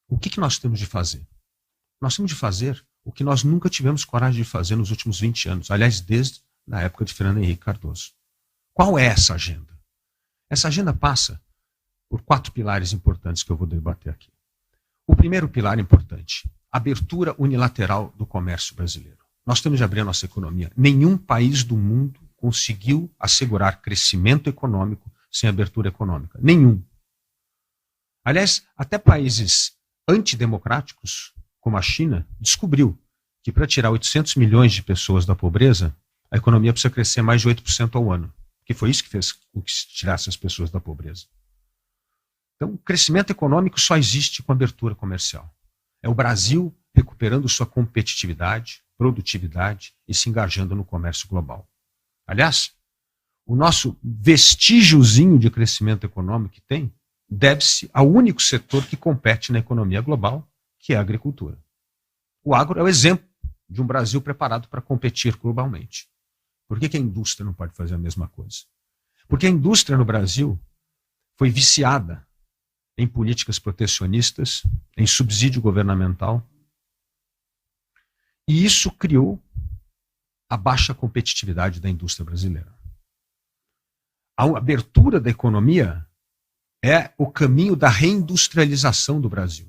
O que nós temos de fazer? Nós temos de fazer o que nós nunca tivemos coragem de fazer nos últimos 20 anos. Aliás, desde a época de Fernando Henrique Cardoso. Qual é essa agenda? Essa agenda passa por 4 pilares importantes que eu vou debater aqui. O primeiro pilar importante, abertura unilateral do comércio brasileiro. Nós temos de abrir a nossa economia. Nenhum país do mundo conseguiu assegurar crescimento econômico sem abertura econômica. Nenhum. Aliás, até países antidemocráticos, como a China, descobriu que para tirar 800 milhões de pessoas da pobreza, a economia precisa crescer mais de 8% ao ano. Que foi isso que fez com que se tirasse as pessoas da pobreza. Então, o crescimento econômico só existe com abertura comercial. É o Brasil recuperando sua competitividade, produtividade e se engajando no comércio global. Aliás, o nosso vestígiozinho de crescimento econômico que tem deve-se ao único setor que compete na economia global, que é a agricultura. O agro é o exemplo de um Brasil preparado para competir globalmente. Por que a indústria não pode fazer a mesma coisa? Porque a indústria no Brasil foi viciada em políticas protecionistas, em subsídio governamental, e isso criou a baixa competitividade da indústria brasileira. A abertura da economia é o caminho da reindustrialização do Brasil.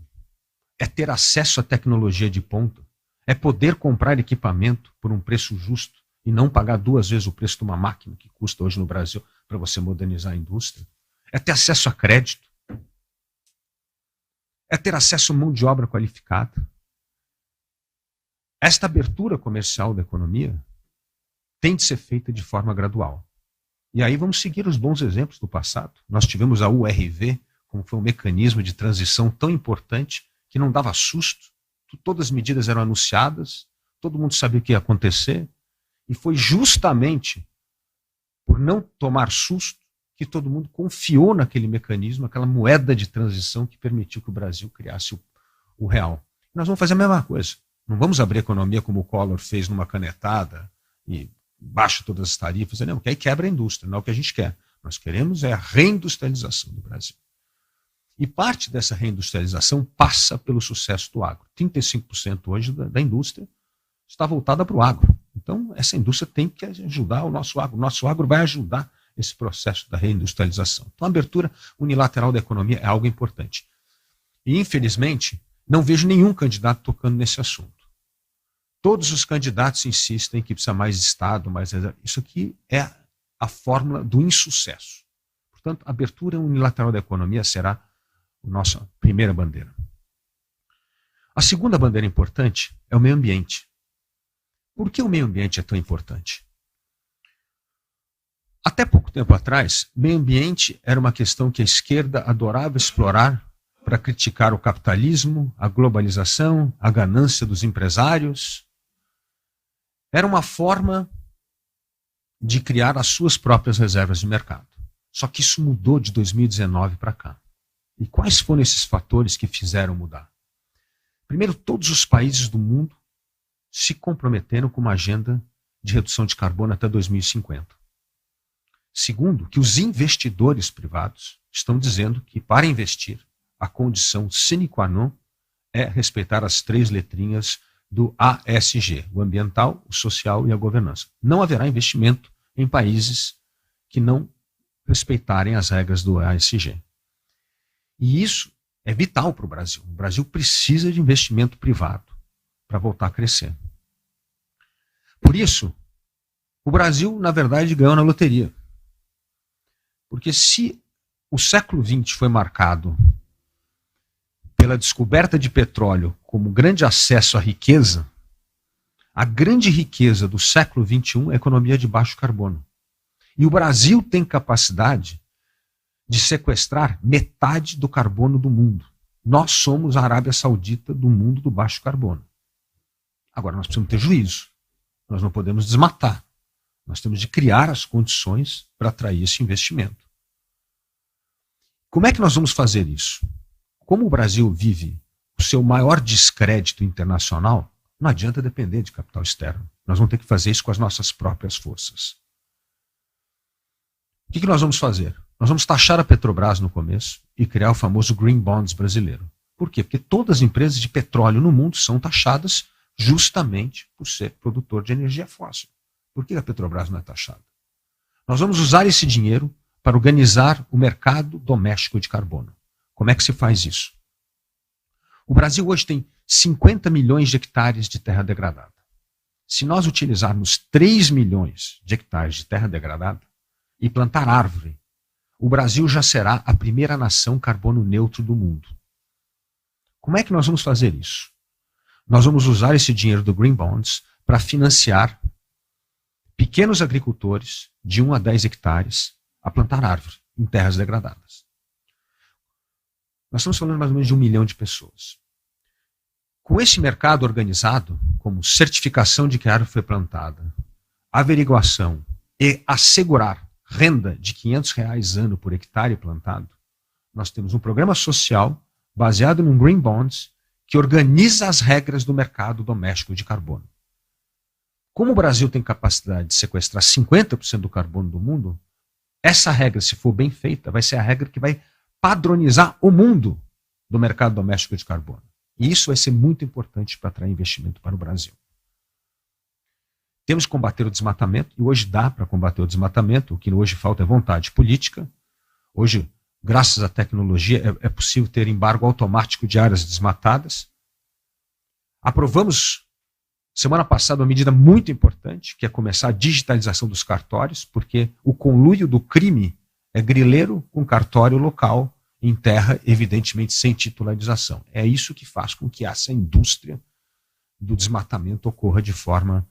É ter acesso à tecnologia de ponta, é poder comprar equipamento por um preço justo e não pagar 2 vezes o preço de uma máquina que custa hoje no Brasil para você modernizar a indústria. É ter acesso a crédito. É ter acesso a mão de obra qualificada. Esta abertura comercial da economia tem de ser feita de forma gradual. E aí vamos seguir os bons exemplos do passado. Nós tivemos a URV, como foi um mecanismo de transição tão importante que não dava susto. Todas as medidas eram anunciadas, todo mundo sabia o que ia acontecer. E foi justamente por não tomar susto que todo mundo confiou naquele mecanismo, aquela moeda de transição que permitiu que o Brasil criasse o real. Nós vamos fazer a mesma coisa. Não vamos abrir a economia como o Collor fez numa canetada e baixa todas as tarifas, não, porque aí quebra a indústria, não é o que a gente quer. Nós queremos é a reindustrialização do Brasil. E parte dessa reindustrialização passa pelo sucesso do agro. 35% hoje da indústria está voltada para o agro. Então, essa indústria tem que ajudar o nosso agro. O nosso agro vai ajudar esse processo da reindustrialização. Então, a abertura unilateral da economia é algo importante. E, infelizmente, não vejo nenhum candidato tocando nesse assunto. Todos os candidatos insistem que precisa mais Estado, mais... Isso aqui é a fórmula do insucesso. Portanto, a abertura unilateral da economia será a nossa primeira bandeira. A segunda bandeira importante é o meio ambiente. Por que o meio ambiente é tão importante? Até pouco tempo atrás, meio ambiente era uma questão que a esquerda adorava explorar para criticar o capitalismo, a globalização, a ganância dos empresários. Era uma forma de criar as suas próprias reservas de mercado. Só que isso mudou de 2019 para cá. E quais foram esses fatores que fizeram mudar? Primeiro, todos os países do mundo se comprometeram com uma agenda de redução de carbono até 2050. Segundo, que os investidores privados estão dizendo que, para investir, a condição sine qua non é respeitar as 3 letrinhas do ASG, o ambiental, o social e a governança. Não haverá investimento em países que não respeitarem as regras do ASG. E isso é vital para o Brasil. O Brasil precisa de investimento privado para voltar a crescer. Por isso, o Brasil, na verdade, ganhou na loteria. Porque se o século XX foi marcado pela descoberta de petróleo como grande acesso à riqueza, a grande riqueza do século XXI é a economia de baixo carbono. E o Brasil tem capacidade de sequestrar metade do carbono do mundo. Nós somos a Arábia Saudita do mundo do baixo carbono. Agora, nós precisamos ter juízo. Nós não podemos desmatar. Nós temos de criar as condições para atrair esse investimento. Como é que nós vamos fazer isso? Como o Brasil vive o seu maior descrédito internacional, não adianta depender de capital externo. Nós vamos ter que fazer isso com as nossas próprias forças. O que nós vamos fazer? Nós vamos taxar a Petrobras no começo e criar o famoso Green Bonds brasileiro. Por quê? Porque todas as empresas de petróleo no mundo são taxadas justamente por ser produtor de energia fóssil. Por que a Petrobras não é taxada? Nós vamos usar esse dinheiro para organizar o mercado doméstico de carbono. Como é que se faz isso? O Brasil hoje tem 50 milhões de hectares de terra degradada. Se nós utilizarmos 3 milhões de hectares de terra degradada e plantar árvore, o Brasil já será a primeira nação carbono neutro do mundo. Como é que nós vamos fazer isso? Nós vamos usar esse dinheiro do Green Bonds para financiar pequenos agricultores de 1 a 10 hectares a plantar árvore em terras degradadas. Nós estamos falando mais ou menos de 1 milhão de pessoas. Com esse mercado organizado, como certificação de que a árvore foi plantada, averiguação e assegurar renda de R$500 ano por hectare plantado, nós temos um programa social baseado num Green Bonds que organiza as regras do mercado doméstico de carbono. Como o Brasil tem capacidade de sequestrar 50% do carbono do mundo, essa regra, se for bem feita, vai ser a regra que vai padronizar o mundo do mercado doméstico de carbono. E isso vai ser muito importante para atrair investimento para o Brasil. Temos que combater o desmatamento, e hoje dá para combater o desmatamento. O que hoje falta é vontade política. Hoje, graças à tecnologia, é possível ter embargo automático de áreas desmatadas. Aprovamos, semana passada, uma medida muito importante, que é começar a digitalização dos cartórios, porque o conluio do crime é grileiro com cartório local, em terra, evidentemente sem titularização. É isso que faz com que essa indústria do desmatamento ocorra de forma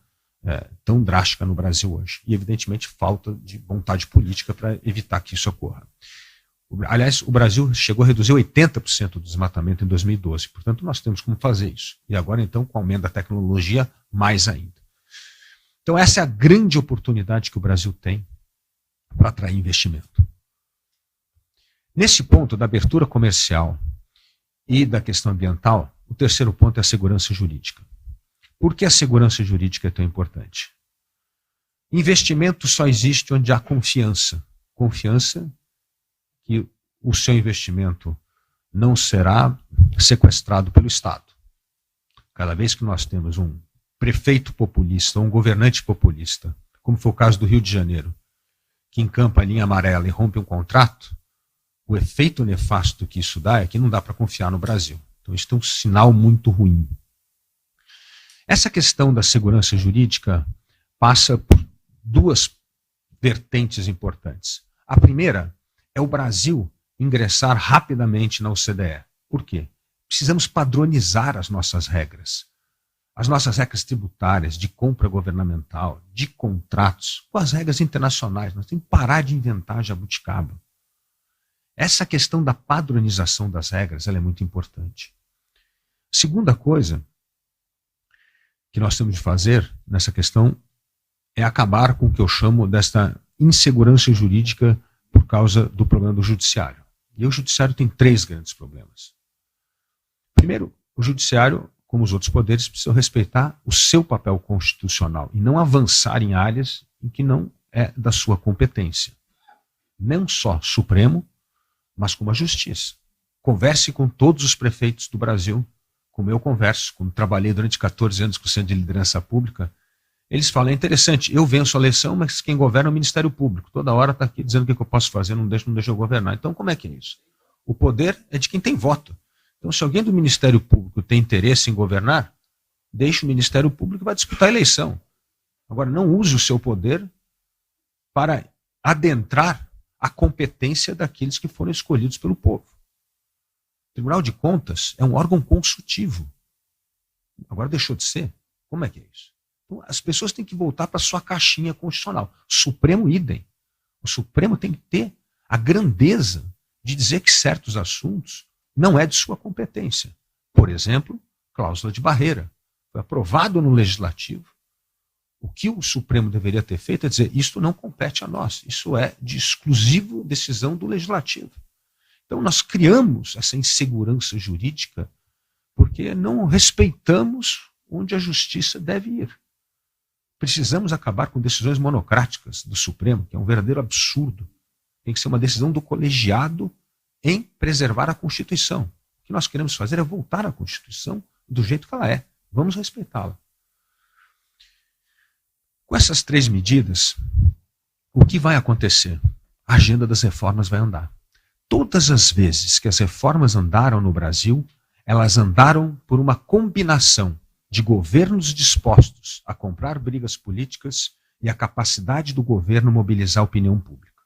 tão drástica no Brasil hoje. E, evidentemente, falta de vontade política para evitar que isso ocorra. Aliás, o Brasil chegou a reduzir 80% do desmatamento em 2012. Portanto, nós temos como fazer isso. E agora, então, com o aumento da tecnologia, mais ainda. Então, essa é a grande oportunidade que o Brasil tem para atrair investimento. Nesse ponto da abertura comercial e da questão ambiental, o terceiro ponto é a segurança jurídica. Por que a segurança jurídica é tão importante? Investimento só existe onde há confiança. Confiança que o seu investimento não será sequestrado pelo Estado. Cada vez que nós temos um prefeito populista, um governante populista, como foi o caso do Rio de Janeiro, que encampa a linha amarela e rompe um contrato, o efeito nefasto que isso dá é que não dá para confiar no Brasil. Então isso é um sinal muito ruim. Essa questão da segurança jurídica passa por duas vertentes importantes. A primeira é o Brasil ingressar rapidamente na OCDE. Por quê? Precisamos padronizar as nossas regras. As nossas regras tributárias, de compra governamental, de contratos, com as regras internacionais. Nós temos que parar de inventar jabuticaba. Essa questão da padronização das regras ela é muito importante. Segunda coisa que nós temos de fazer nessa questão é acabar com o que eu chamo desta insegurança jurídica por causa do problema do judiciário. E o judiciário tem 3 grandes problemas. Primeiro, o judiciário, como os outros poderes, precisa respeitar o seu papel constitucional e não avançar em áreas em que não é da sua competência. Não só Supremo, mas como a Justiça. Converse com todos os prefeitos do Brasil, como eu converso, como trabalhei durante 14 anos com o Centro de Liderança Pública. Eles falam, é interessante, eu venço a eleição, mas quem governa é o Ministério Público. Toda hora está aqui dizendo o que eu posso fazer, não deixa eu governar. Então, como é que é isso? O poder é de quem tem voto. Então, se alguém do Ministério Público tem interesse em governar, deixe o Ministério Público e vai disputar a eleição. Agora, não use o seu poder para adentrar a competência daqueles que foram escolhidos pelo povo. O Tribunal de Contas é um órgão consultivo. Agora deixou de ser? Como é que é isso? Então, as pessoas têm que voltar para a sua caixinha constitucional. Supremo idem. O Supremo tem que ter a grandeza de dizer que certos assuntos não é de sua competência. Por exemplo, cláusula de barreira. Foi aprovado no Legislativo. O que o Supremo deveria ter feito é dizer, isto não compete a nós, isso é de exclusiva decisão do Legislativo. Então nós criamos essa insegurança jurídica porque não respeitamos onde a justiça deve ir. Precisamos acabar com decisões monocráticas do Supremo, que é um verdadeiro absurdo. Tem que ser uma decisão do colegiado em preservar a Constituição. que nós queremos fazer é voltar à Constituição do jeito que ela é. Vamos respeitá-la. Com essas 3 medidas, o que vai acontecer? A agenda das reformas vai andar. Todas as vezes que as reformas andaram no Brasil, elas andaram por uma combinação de governos dispostos a comprar brigas políticas e a capacidade do governo mobilizar a opinião pública.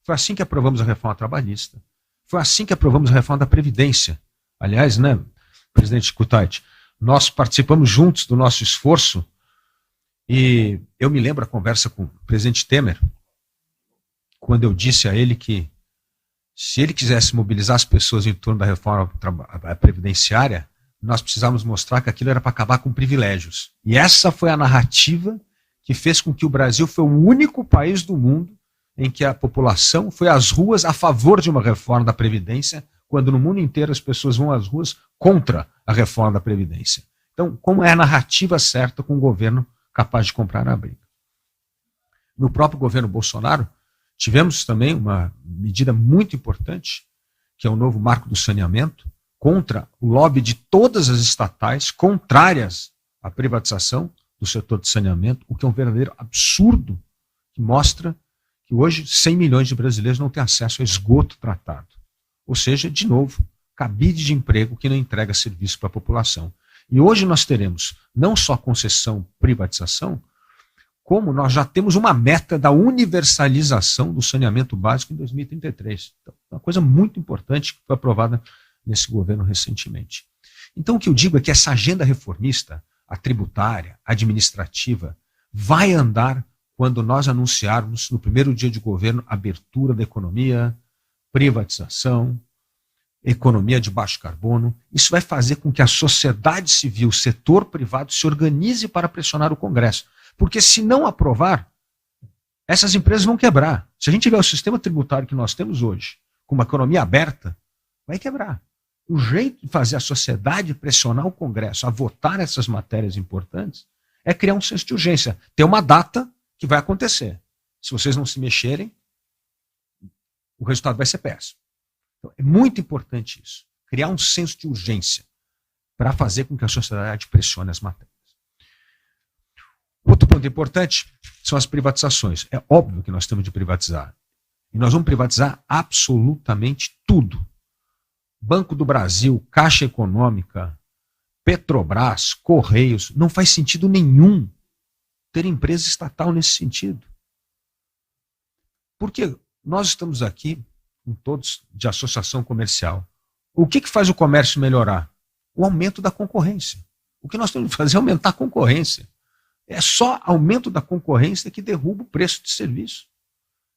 Foi assim que aprovamos a reforma trabalhista. Foi assim que aprovamos a reforma da Previdência. Aliás, né, presidente Cutaiti, nós participamos juntos do nosso esforço e eu me lembro a conversa com o presidente Temer, quando eu disse a ele que se ele quisesse mobilizar as pessoas em torno da reforma previdenciária, nós precisávamos mostrar que aquilo era para acabar com privilégios. E essa foi a narrativa que fez com que o Brasil foi o único país do mundo em que a população foi às ruas a favor de uma reforma da Previdência, quando no mundo inteiro as pessoas vão às ruas contra a reforma da Previdência. Então, como é a narrativa certa com o governo capaz de comprar a briga? No próprio governo Bolsonaro, tivemos também uma medida muito importante, que é o novo marco do saneamento, contra o lobby de todas as estatais contrárias à privatização do setor de saneamento, o que é um verdadeiro absurdo, que mostra que hoje 100 milhões de brasileiros não têm acesso a esgoto tratado. Ou seja, de novo, cabide de emprego que não entrega serviço para a população. E hoje nós teremos não só concessão, privatização, como nós já temos uma meta da universalização do saneamento básico em 2033. Então, uma coisa muito importante que foi aprovada nesse governo recentemente. Então, o que eu digo é que essa agenda reformista, a tributária, a administrativa, vai andar quando nós anunciarmos, no primeiro dia de governo, abertura da economia, privatização, economia de baixo carbono. Isso vai fazer com que a sociedade civil, o setor privado, se organize para pressionar o Congresso. Porque se não aprovar, essas empresas vão quebrar. Se a gente tiver o sistema tributário que nós temos hoje, com uma economia aberta, vai quebrar. O jeito de fazer a sociedade pressionar o Congresso a votar essas matérias importantes é criar um senso de urgência. Ter uma data que vai acontecer. Se vocês não se mexerem, o resultado vai ser péssimo. Então, é muito importante isso. Criar um senso de urgência para fazer com que a sociedade pressione as matérias. Outro ponto importante são as privatizações. É óbvio que nós temos de privatizar. E nós vamos privatizar absolutamente tudo. Banco do Brasil, Caixa Econômica, Petrobras, Correios. Não faz sentido nenhum ter empresa estatal nesse sentido. Porque nós estamos aqui, com todos, de associação comercial. O que faz o comércio melhorar? O aumento da concorrência. O que nós temos que fazer é aumentar a concorrência. É só aumento da concorrência que derruba o preço de serviço,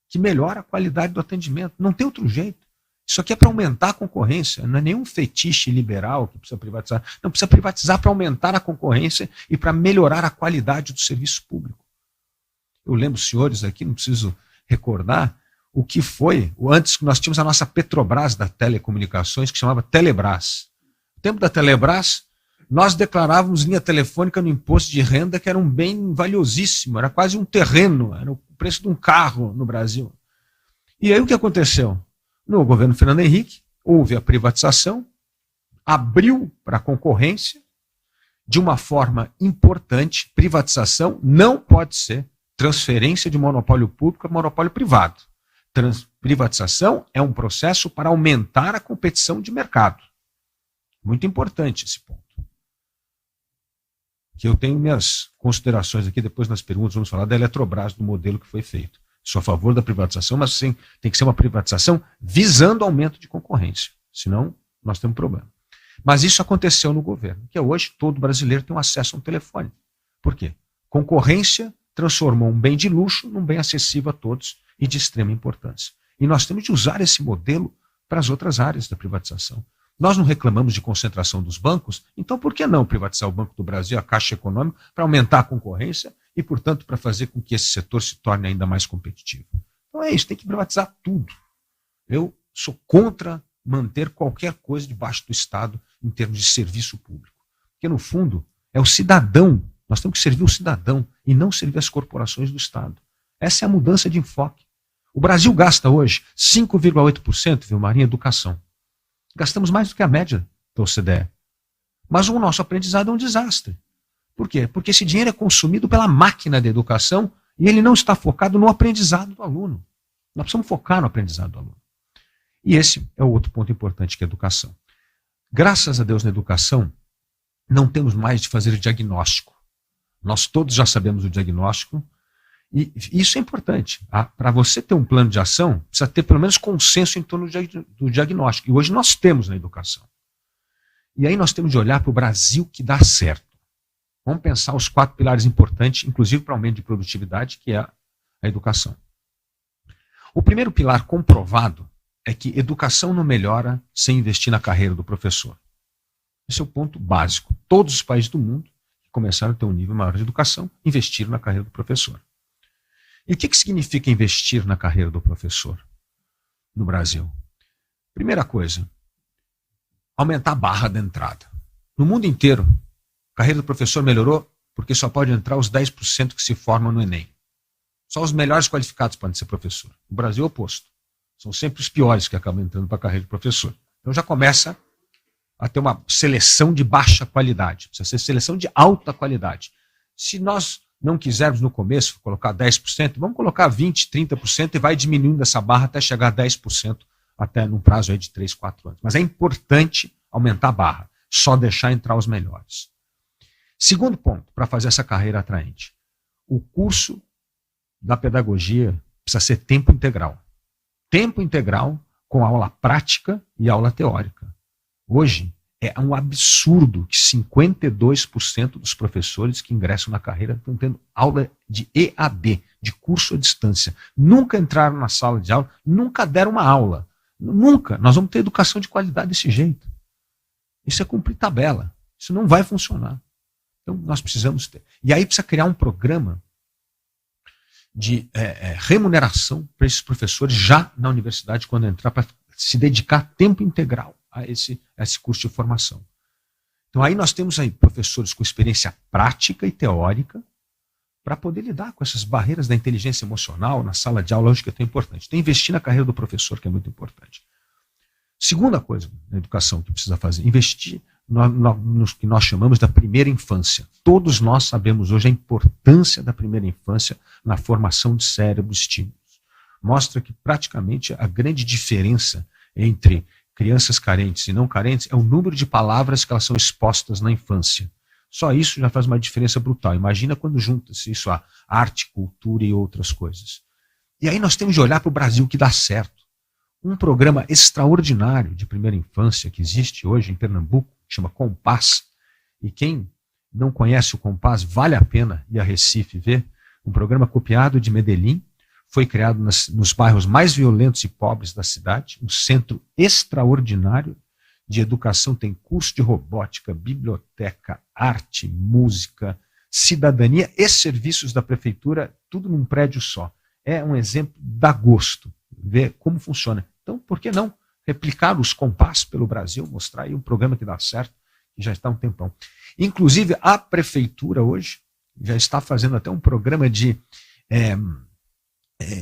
que melhora a qualidade do atendimento. Não tem outro jeito. Isso aqui é para aumentar a concorrência, não é nenhum fetiche liberal que precisa privatizar. Não, precisa privatizar para aumentar a concorrência e para melhorar a qualidade do serviço público. Eu lembro, senhores, aqui, não preciso recordar, o que foi, antes que nós tínhamos a nossa Petrobras da telecomunicações, que chamava Telebrás. No tempo da Telebrás, nós declarávamos linha telefônica no imposto de renda, que era um bem valiosíssimo, era quase um terreno, era o preço de um carro no Brasil. E aí o que aconteceu? No governo Fernando Henrique, houve a privatização, abriu para a concorrência, de uma forma importante. Privatização não pode ser transferência de monopólio público a monopólio privado. Privatização é um processo para aumentar a competição de mercado. Muito importante esse ponto. Que eu tenho minhas considerações aqui, depois nas perguntas vamos falar da Eletrobras, do modelo que foi feito. Sou a favor da privatização, mas sim, tem que ser uma privatização visando aumento de concorrência. Senão, nós temos problema. Mas isso aconteceu no governo, que hoje todo brasileiro tem um acesso a um telefone. Por quê? Concorrência transformou um bem de luxo num bem acessível a todos e de extrema importância. E nós temos de usar esse modelo para as outras áreas da privatização. Nós não reclamamos de concentração dos bancos, então por que não privatizar o Banco do Brasil, a Caixa Econômica, para aumentar a concorrência e, portanto, para fazer com que esse setor se torne ainda mais competitivo? Então é isso, tem que privatizar tudo. Eu sou contra manter qualquer coisa debaixo do Estado em termos de serviço público. Porque, no fundo, é o cidadão. Nós temos que servir o cidadão e não servir as corporações do Estado. Essa é a mudança de enfoque. O Brasil gasta hoje 5,8%, viu, Maria, em educação. Gastamos mais do que a média da OCDE. Mas o nosso aprendizado é um desastre. Por quê? Porque esse dinheiro é consumido pela máquina da educação e ele não está focado no aprendizado do aluno. Nós precisamos focar no aprendizado do aluno. E esse é o outro ponto importante, que é a educação. Graças a Deus, na educação, não temos mais de fazer diagnóstico. Nós todos já sabemos o diagnóstico, e isso é importante. Para você ter um plano de ação, precisa ter pelo menos consenso em torno do diagnóstico. E hoje nós temos na educação. E aí nós temos de olhar para o Brasil que dá certo. Vamos pensar os 4 pilares importantes, inclusive para o aumento de produtividade, que é a educação. O primeiro pilar comprovado é que educação não melhora sem investir na carreira do professor. Esse é o ponto básico. Todos os países do mundo que começaram a ter um nível maior de educação investiram na carreira do professor. E o que significa investir na carreira do professor no Brasil? Primeira coisa, aumentar a barra da entrada. No mundo inteiro, a carreira do professor melhorou porque só pode entrar os 10% que se formam no Enem. Só os melhores qualificados podem ser professor. O Brasil é o oposto. São sempre os piores que acabam entrando para a carreira de professor. Então já começa a ter uma seleção de baixa qualidade. Precisa ser seleção de alta qualidade. Se nós não quisermos no começo colocar 10%, vamos colocar 20%, 30% e vai diminuindo essa barra até chegar a 10%, até num prazo aí de 3, 4 anos. Mas é importante aumentar a barra, só deixar entrar os melhores. Segundo ponto, para fazer essa carreira atraente. O curso da pedagogia precisa ser tempo integral. Tempo integral com aula prática e aula teórica. Hoje é um absurdo que 52% dos professores que ingressam na carreira estão tendo aula de EAD, de curso à distância. Nunca entraram na sala de aula, nunca deram uma aula. Nunca. Nós vamos ter educação de qualidade desse jeito. Isso é cumprir tabela. Isso não vai funcionar. Então nós precisamos ter. E aí precisa criar um programa de remuneração para esses professores já na universidade, quando entrar, para se dedicar a tempo integral a esse curso de formação. Então aí nós temos aí professores com experiência prática e teórica para poder lidar com essas barreiras da inteligência emocional na sala de aula, hoje que é tão importante. Então investir na carreira do professor, que é muito importante. Segunda coisa na educação que precisa fazer, investir no que nós chamamos da primeira infância. Todos nós sabemos hoje a importância da primeira infância na formação de cérebro e estímulos. Mostra que praticamente a grande diferença entre crianças carentes e não carentes é o número de palavras que elas são expostas na infância. Só isso já faz uma diferença brutal. Imagina quando junta-se isso a arte, cultura e outras coisas. E aí nós temos de olhar para o Brasil que dá certo. Um programa extraordinário de primeira infância que existe hoje em Pernambuco, chama Compass, e quem não conhece o Compass, vale a pena ir a Recife ver. Um programa copiado de Medellín, foi criado nos bairros mais violentos e pobres da cidade, um centro extraordinário de educação, tem curso de robótica, biblioteca, arte, música, cidadania e serviços da prefeitura, tudo num prédio só. É um exemplo, dá gosto ver como funciona. Então, por que não replicar os Compass pelo Brasil, mostrar aí um programa que dá certo, que já está há um tempão. Inclusive, a prefeitura hoje já está fazendo até um programa de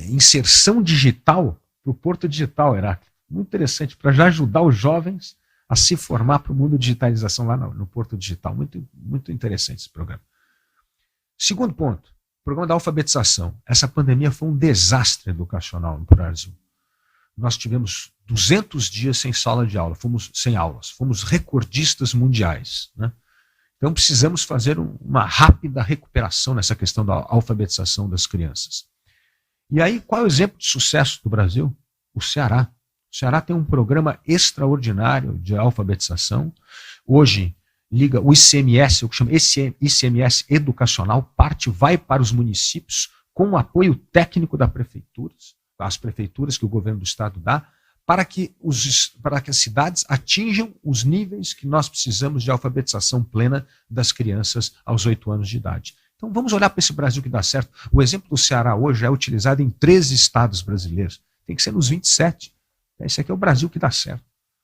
inserção digital para o Porto Digital, Heráclito. Muito interessante, para já ajudar os jovens a se formar para o mundo de digitalização lá no Porto Digital. Muito, muito interessante esse programa. Segundo ponto, o programa da alfabetização. Essa pandemia foi um desastre educacional no Brasil. Nós tivemos 200 dias sem sala de aula, fomos sem aulas, fomos recordistas mundiais, né? Então precisamos fazer uma rápida recuperação nessa questão da alfabetização das crianças. E aí, qual é o exemplo de sucesso do Brasil? O Ceará. O Ceará tem um programa extraordinário de alfabetização. Hoje, liga o ICMS, o que chama ICMS educacional, vai para os municípios com o apoio técnico das prefeituras que o governo do estado dá, para que as cidades atinjam os níveis que nós precisamos de alfabetização plena das crianças aos 8 anos de idade. Então vamos olhar para esse Brasil que dá certo. O exemplo do Ceará hoje é utilizado em 13 estados brasileiros. Tem que ser nos 27. Esse aqui é o Brasil que dá certo.